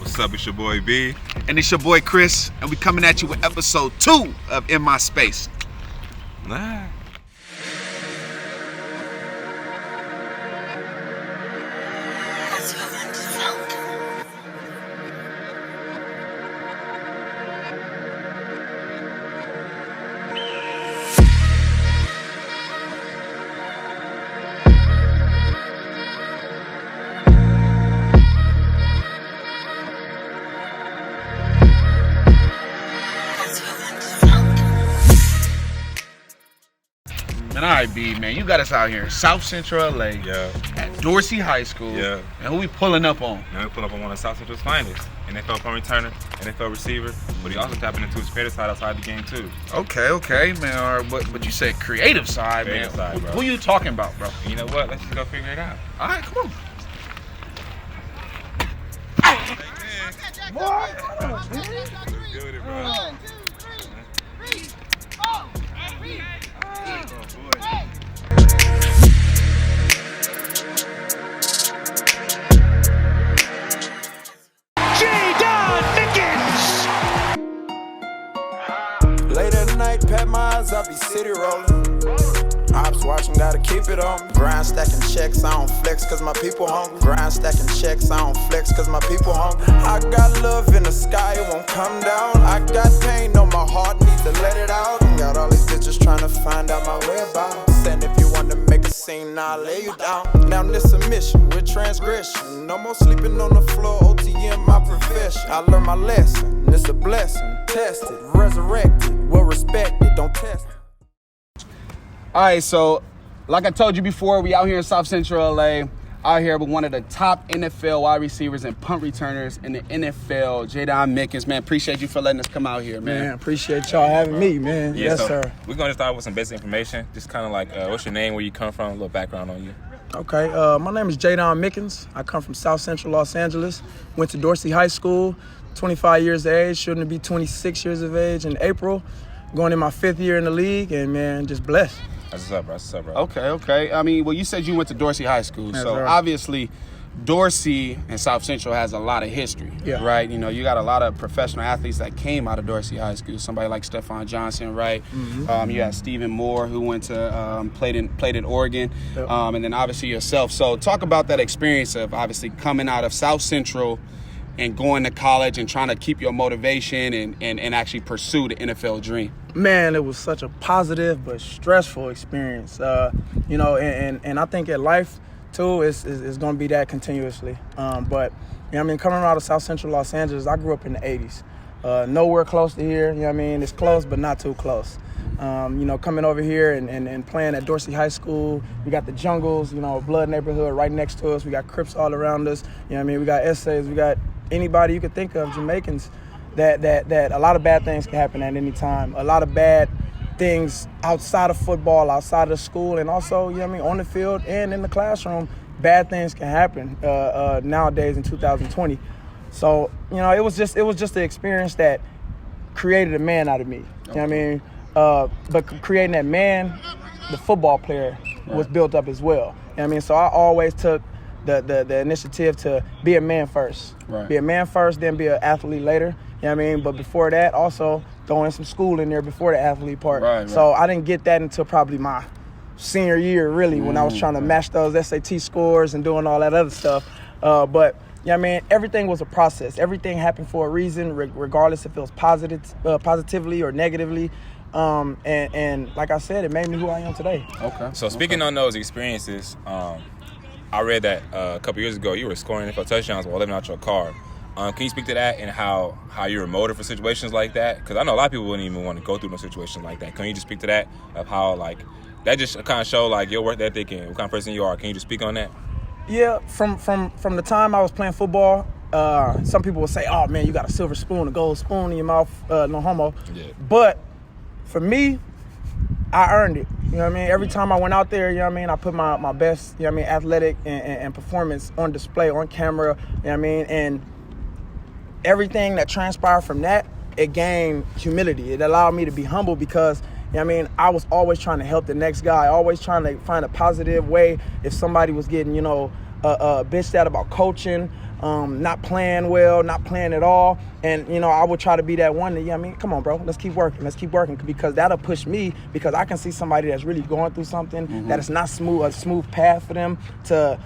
What's up? It's your boy B. And it's your boy Chris, and we coming at you with episode 2 of InMySpace. Nah. And all right, B, man, you got us out here in South Central LA. Yeah. At Dorsey High School. Yeah. And who we pulling up on? Now we pull up on one of South Central's finest. NFL punt returner, NFL receiver, but he also tapping into his creative side outside the game too. Okay, man. All right, but you said creative side, Creative man. side, bro. Who you talking about, bro? And you know what? Let's just go figure it out. All right, come on. Doing it, bro. 1, 2, 3, 4, 3, Jaydon Mickens! Late at night, pat my eyes up, be city rolling. Ops watching, gotta keep it on me. Grind stacking checks, I don't flex cause my people hungry. Grind stacking checks, I don't flex cause my people hungry. I got love in the sky, it won't come down. I got pain on my heart, need to let it out. Got all these bitches trying to find out my whereabouts. And if you want to make a scene, now I'll lay you down. Now this a mission with transgression. No more sleeping on the floor, OTM my profession. I learned my lesson, it's a blessing. Tested, resurrected, well respected, don't test it. All right, so like I told you before, we out here in South Central LA, out here with one of the top NFL wide receivers and punt returners in the NFL, Jaydon Mickens. Man, appreciate you for letting us come out here, man. Man, appreciate y'all having me, man. Yeah, yes, so sir. We're going to start with some basic information. Just kind of like, what's your name, where you come from, a little background on you. Okay, my name is Jaydon Mickens. I come from South Central Los Angeles. Went to Dorsey High School, 25 years of age, shouldn't be 26 years of age in April. Going in my 5th year in the league, and man, just blessed. That's what's up, bro. Okay. I mean, well, you said you went to Dorsey High School, Yes, so sir. obviously Dorsey and South Central has a lot of history, Yeah. right? You know, you got a lot of professional athletes that came out of Dorsey High School. Somebody like Stephon Johnson, right? Mm-hmm. You had Stephen Moore, who went to played in Oregon, Yep. and then obviously yourself. So talk about that experience of obviously coming out of South Central and going to college and trying to keep your motivation and actually pursue the NFL dream. Man, it was such a positive but stressful experience. You know, and I think in life too, it's going to be that continuously. But you know what I mean, coming out of South Central Los Angeles, I grew up in the 80s. Nowhere close to here, you know what I mean? It's close, but not too close. You know, coming over here and playing at Dorsey High School, we got the Jungles, you know, Blood neighborhood right next to us. We got Crips all around us. You know what I mean? We got essays. We got anybody you could think of, Jamaicans, that a lot of bad things can happen at any time. A lot of bad things outside of football, outside of school, and also, you know what I mean, on the field and in the classroom, bad things can happen nowadays in 2020. So, you know, it was just the experience that created a man out of me. You know what I mean? But creating that man, the football player was built up as well. You know what I mean? So I always took the initiative to be a man first. Right. Be a man first, then be an athlete later. You know what I mean? But before that, also throw in some school in there before the athlete part. Right. So I didn't get that until probably my senior year, really, when I was trying to match those SAT scores and doing all that other stuff. But you know what I mean? Everything was a process. Everything happened for a reason, regardless if it was positively or negatively. And like I said, it made me who I am today. Okay. So speaking on those experiences, I read that a couple years ago you were scoring NFL touchdowns while living out your car. Can you speak to that and how you were motivated for situations like that? Because I know a lot of people wouldn't even want to go through no situations like that. Can you just speak to that, of how, like, that just kind of show, like, your work ethic and what kind of person you are? Can you just speak on that? Yeah, from the time I was playing football, some people would say, oh, man, you got a silver spoon, a gold spoon in your mouth, no homo. Yeah. But for me, I earned it. You know what I mean? Every time I went out there, you know what I mean, I put my best, you know what I mean, athletic and performance on display, on camera, you know what I mean? And everything that transpired from that, it gained humility. It allowed me to be humble because, you know what I mean, I was always trying to help the next guy, always trying to find a positive way if somebody was getting, you know, bitched at about coaching, not playing well, not playing at all. And, you know, I would try to be that one that, come on, bro, let's keep working, because that'll push me, because I can see somebody that's really going through something that is not a smooth path for them to,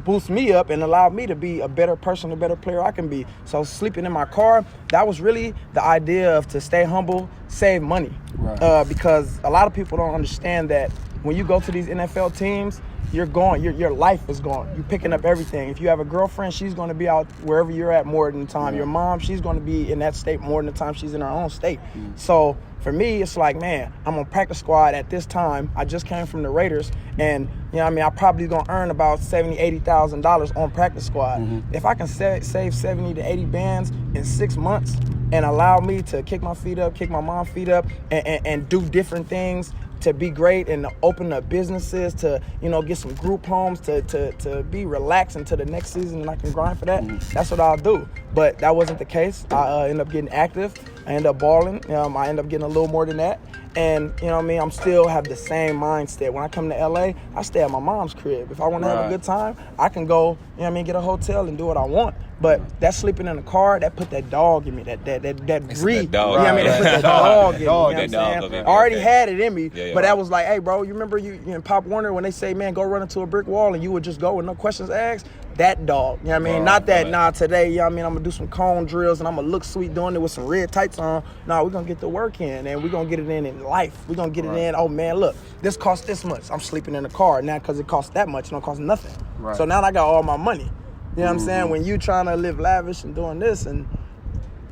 boost me up and allow me to be a better person, a better player I can be. So sleeping in my car, that was really the idea of to stay humble, save money. Right. Because a lot of people don't understand that when you go to these NFL teams, you're going, your life is gone. You're picking up everything. If you have a girlfriend, she's going to be out wherever you're at more than the time. Your mom, she's going to be in that state more than the time she's in her own state. So for me, it's like, man, I'm on practice squad at this time. I just came from the Raiders, and I probably going to earn about $70,000, $80,000 on practice squad. If I can save 70 to 80 bands in 6 months and allow me to kick my feet up, kick my mom's feet up, and do different things, to be great and to open up businesses, to get some group homes, to be relaxed until the next season, and I can grind for that. That's what I'll do. But that wasn't the case. I ended up getting active. I ended up balling. I ended up getting a little more than that. And I'm still have the same mindset. When I come to LA, I stay at my mom's crib. If I want to have a good time, I can go, get a hotel and do what I want. But that sleeping in the car, that put that dog in me, that breed. That dog. That put that dog in me. I already had it in me, but that was like, hey, bro, you remember you in Pop Warner when they say, man, go run into a brick wall, and you would just go with no questions asked? That dog, not that, nah, today, I'm going to do some cone drills and I'm going to look sweet doing it with some red tights on. Nah, we're going to get the work in, and we're going to get it in life. We're going to get it in, oh, man, look, this costs this much. I'm sleeping in the car. Now, because it costs that much, it don't cost nothing. Right. So now I got all my money. You know what I'm saying? When you trying to live lavish and doing this, and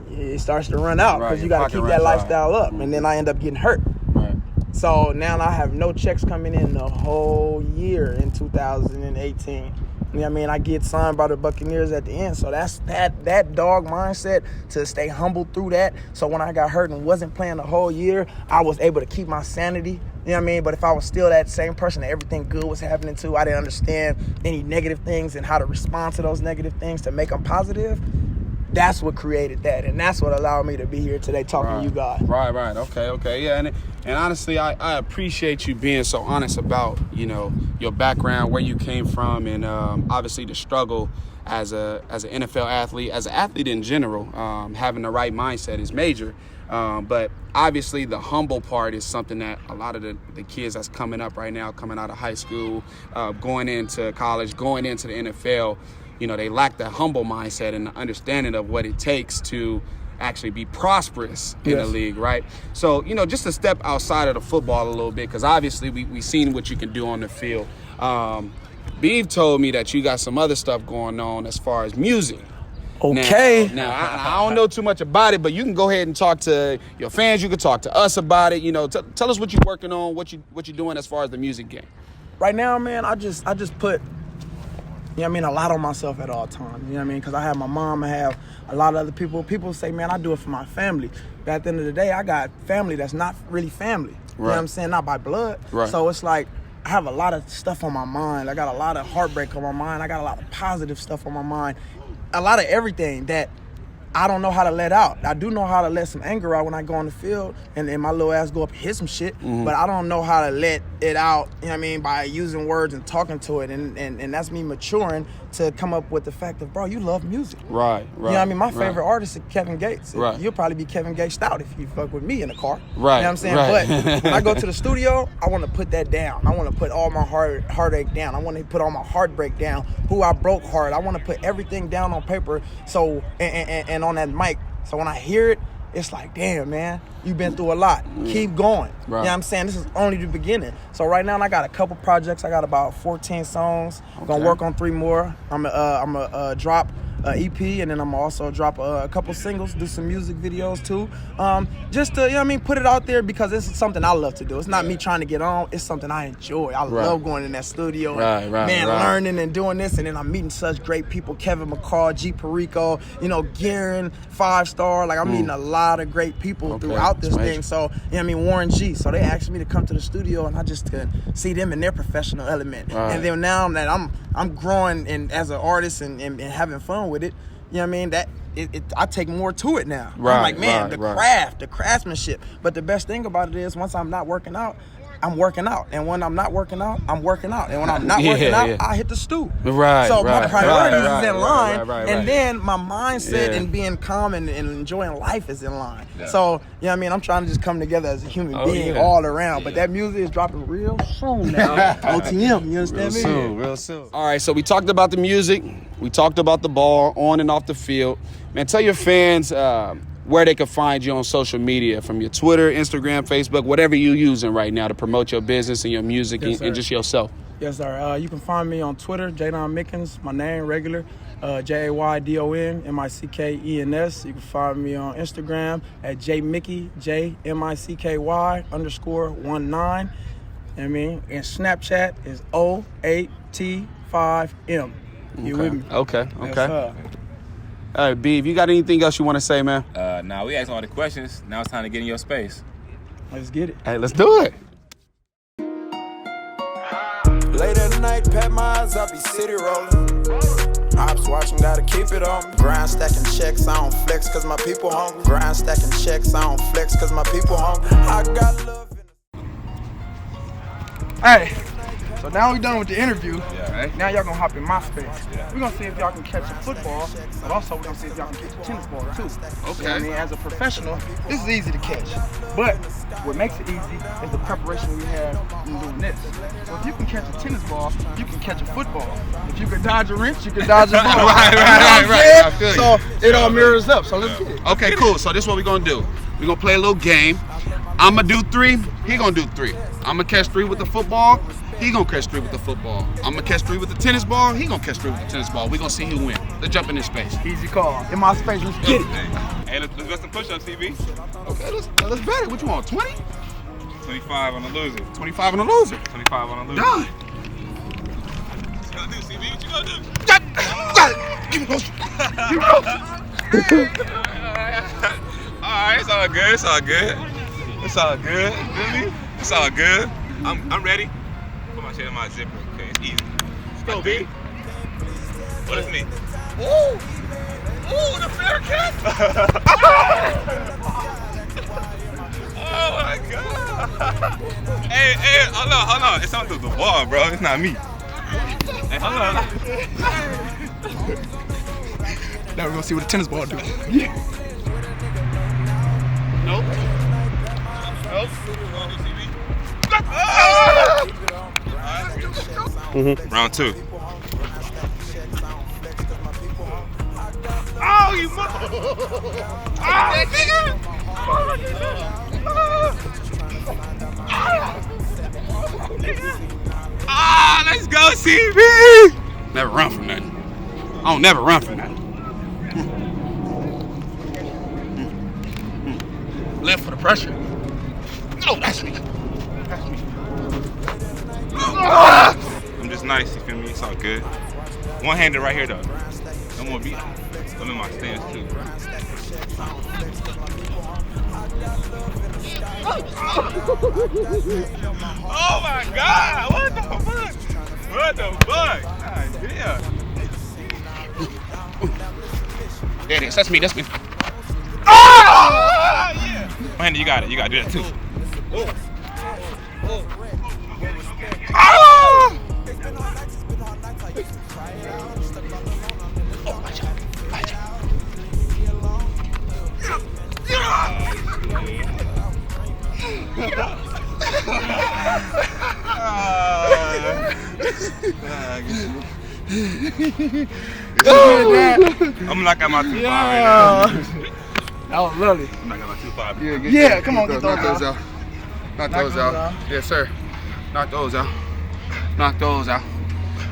it starts to run out because you got to keep that lifestyle up. And then I end up getting hurt. Right. So now I have no checks coming in the whole year in 2018. I get signed by the Buccaneers at the end. So that's that dog mindset to stay humble through that. So when I got hurt and wasn't playing the whole year, I was able to keep my sanity. But if I was still that same person that everything good was happening to, I didn't understand any negative things and how to respond to those negative things to make them positive. That's what created that, and that's what allowed me to be here today talking to you guys. Right. Okay. Yeah, and honestly, I appreciate you being so honest about, your background, where you came from, and obviously the struggle as an NFL athlete, as an athlete in general. Having the right mindset is major. But obviously the humble part is something that a lot of the kids that's coming up right now, coming out of high school, going into college, going into the NFL, they lack the humble mindset and the understanding of what it takes to actually be prosperous in the league, right? So, just to step outside of the football a little bit, because obviously we seen what you can do on the field. Beeve told me that you got some other stuff going on as far as music. Okay. Now I don't know too much about it, but you can go ahead and talk to your fans. You can talk to us about it. Tell us what you're working on, what you're doing as far as the music game. Right now, man, I just put, a lot on myself at all times. Because I have my mom, I have a lot of other people. People say, man, I do it for my family. But at the end of the day, I got family that's not really family. Right. You know what I'm saying? Not by blood. Right. So it's like, I have a lot of stuff on my mind. I got a lot of heartbreak on my mind. I got a lot of positive stuff on my mind. A lot of everything that I don't know how to let out. I do know how to let some anger out when I go on the field and my little ass go up and hit some shit, but I don't know how to let it out, by using words and talking to it. And that's me maturing to come up with the fact of, bro, you love music. Right. My favorite artist is Kevin Gates. Right. You'll probably be Kevin Gates out if you fuck with me in the car. Right. You know what I'm saying? Right. But when I go to the studio, I want to put that down. I want to put all my heartache down. I want to put all my heartbreak down, who I broke heart. I want to put everything down on paper so and on that mic. So when I hear it, it's like, damn, man, you've been through a lot. Keep going. Right. You know what I'm saying? This is only the beginning. So right now I got a couple projects. I got about 14 songs. I'm going to work on 3 more. I'm going to drop EP, and then I'm going to also drop a couple singles, do some music videos too. Just to, put it out there because it's something I love to do. It's not me trying to get on. It's something I enjoy. I love going in that studio and, learning and doing this. And then I'm meeting such great people, Kevin McCall, G. Perico, Garen, 5-Star. Like, I'm meeting a lot of great people throughout this thing. So, Warren G. So they asked me to come to the studio, and I just could see them in their professional element. Right. And then now that I'm growing and as an artist and having fun with it, that I take more to it now. Right, I'm like, man, the craft, the craftsmanship. But the best thing about it is once I'm not working out, I'm working out. And when I'm not working out, I'm working out. And when I'm not working out, I hit the stool. Right. So my priorities is in line. Right. And then my mindset and being calm and enjoying life is in line. Yeah. So, you know what I mean? I'm trying to just come together as a human being all around. Yeah. But that music is dropping real soon now. OTM, you understand me? Real soon. All right, so we talked about the music. We talked about the ball on and off the field. Man, tell your fans where they can find you on social media, from your Twitter, Instagram, Facebook, whatever you're using right now to promote your business and your music and just yourself. Yes, sir. You can find me on Twitter, Jaydon Mickens, my name, regular, Jaydon Mickens. You can find me on Instagram at jmickey, JMICKY_19. I mean, and Snapchat is 08T5M. You with me? Okay. Yes, All right, B, if you got anything else you want to say, man? Nah, we asked all the questions. Now it's time to get in your space. Let's get it. Hey, let's do it. Late at night, pat my eyes, I be city rolling. Ops watching, gotta keep it on me. Grind stacking checks, I don't flex cause my people hungry. Grind stacking checks, I don't flex cause my people hungry. I got love in Hey, so now we done with the interview. Yeah. Right? Now y'all gonna hop in my space. We're gonna see if y'all can catch a football, but also we're gonna see if y'all can catch a tennis ball too. Okay. You know what I mean, as a professional, this is easy to catch. But what makes it easy is the preparation we have in doing this. So if you can catch a tennis ball, you can catch a football. If you can dodge a wrench, you can dodge a ball. Right. I feel you. So it all mirrors up. So let's get it. Okay, cool. So this is what we're gonna do. We're gonna play a little game. I'm gonna do 3. He gonna do 3. I'm gonna catch 3 with the football. He gonna catch 3 with the football. I'm gonna catch 3 with the tennis ball. He gonna catch 3 with the tennis ball. We gonna see who win. Let's jump in this space. Easy call. In my space, let's get it. Hey, let's get some push-ups, CB. Okay, let's bet it. What you want? 20? 25 on the loser. 25 on the loser. 25 on the loser. Done. What you gonna do, CB? What you gonna do? Keep it close. Alright, it's all good. It's all good. It's all good. Really? It's all good. I'm ready. Put my shit in my zipper. Okay, it's easy. Let's go, B. What is me? Ooh, the fair catch. Oh my god. Hey, hold on. It's on the ball, bro. It's not me. Hey, hold on. Now we're gonna see what the tennis ball do. Nope. Round 2. Oh, you mother! Nigga! Let's go, CB! Never run from nothing. I don't never run from nothing. Lift for the pressure. No, that's me. That's me. I'm just nice, you feel me? It's all good. One-handed right here, though. No more beat. I'm in my stance, too. Oh my God! What the fuck? What the fuck? God damn. There it is. That's me. That's me. Ah! Yeah. One-handed, you got it. You got to do that, too. Ah! I'm gonna knock out my 2-5 right now. That was lovely. I'm knocking out my 2-5. Yeah, come on, get knock those those out. Knock those out. Yes, sir. Knock those out. Knock those out.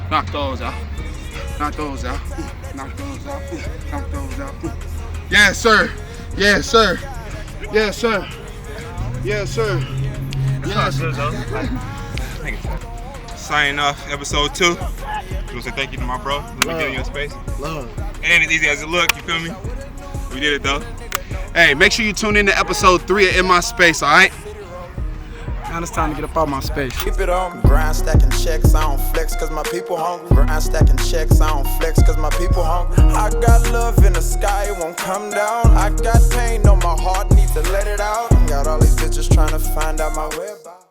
Knock those out. Knock those out. Knock those out. Knock those out. Yes, sir. Yes, sir. Yes, sir. Yes, sir. Yes. Signing off episode 2. I want to say thank you to my bro. Let me get in your space. Love. It ain't as easy as it look, you feel me? We did it though. Hey, make sure you tune in to episode 3 of InMySpace, all right? Now it's time to get up out my space. Keep it on me. Grind stacking checks, I don't flex cause my people hungry. Grind stacking checks, I don't flex cause my people hungry. I got love in the sky, it won't come down. I got pain on my heart, need to let it out. Got all these bitches trying to find out my whereabouts.